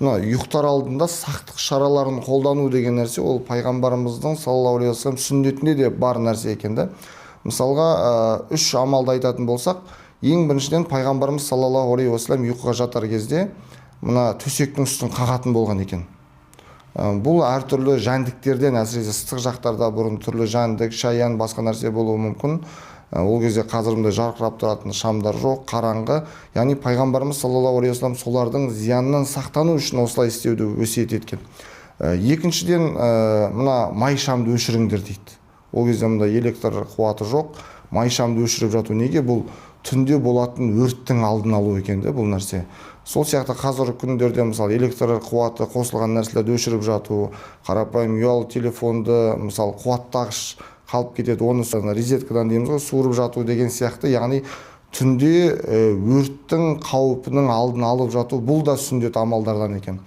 мына ұйықтар алдында сақтық шараларын қолдану деген нәрсе ол пайғамбарымыздың саллаллаху алейхи уассалам сүннетінде де бар нәрсе екен да. Мысалға, үш амалды айтатын болсақ, ең біріншіден пайғамбарымыз саллаллаху алейхи уассалам ұйқыға жатар кезде мына төсектің үстін қағатын болған екен. Бұл әртүрлі жәндіктерден, әсіресе ыстық жақтарда бұрын түрлі жәндік, шаян, басқа нәрсе болуы мүмкін. Ол кезде қазірімде жарқырап тұратын шамдар жоқ, қараңғы. Яғни пайғамбарымыз саллаллаху алейхи уассалам солардың зиянынан сақтану үшін осылай істеуді өсиет еткен. Екіншіден, мына май шамды өшіріңдер дейді. Ол кезде мұнда электр қуаты жоқ, май шамды өшіріп жату неге? Бұл түнде болатын өрттің алдын алу екен де бұл нәрсе. Сол сияқты қазіргі күндерде мысалы электр қуаты қосылған нәрселерді өшіріп жату, қарапайым ұялы телефонды мысалы қуаттағыш қалып кетеді, оны розеткадан дейміз ғой, суырып жату деген сияқты, яғни түнде өрттің қауіпінің алдын алып жату, бұл да сүннет амалдардан екен.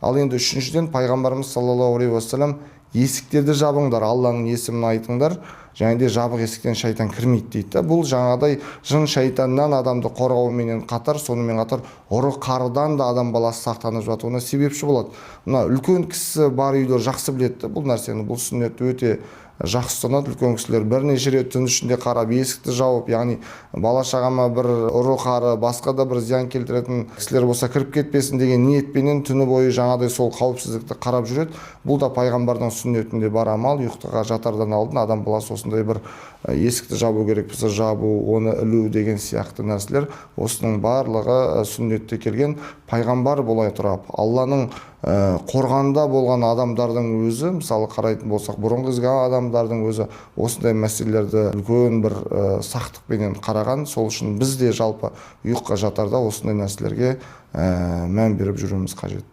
Ал енді үшіншіден пайғамбарымыз саллаллаху алейхи уассалам есіктерді жабыңдар, Алланың есімін айтыңдар, және де жабық есіктен шайтан кірмейді дейді. Бұл жаңағыдай жын шайтаннан адамды қорғауменен қатар, сонымен қатар ұры қарыдан да адам баласы сақтанып жатуына себепші болады. Мына үлкен кісі бар үйлер жақсы біледі бұл нәрсені, бұл сүннетті өте жақсы ұстанады. Үлкен кісілер бірнеше рет түн ішінде қарап, есікті жауып, яғни бала шағама бір ұры қары, басқа да бір зиян келтіретін кісілер болса кіріп кетпесін деген ниетпенен түні бойы жаңағыдай сол қауіпсіздікті қарап жүреді. Бұл да пайғамбардың сүннетінде бар амал. Ұйықтыға жатардан алдын адам баласы осындай бір есікті жабу керек болса жабу, оны ілу деген сияқты нәрселер, осының барлығы сүннетте келген. Пайғамбар болай тұрап, Алланың қорғанда болған адамдардың өзі, мысалы қарайтын болсақ, бұрынғы адамдардың өзі осындай мәселелерді үлкен бір сақтықпенен қараған. Сол үшін біз де жалпы ұйыққа жатарда осындай нәрселерге мән беріп жүруіміз қажет.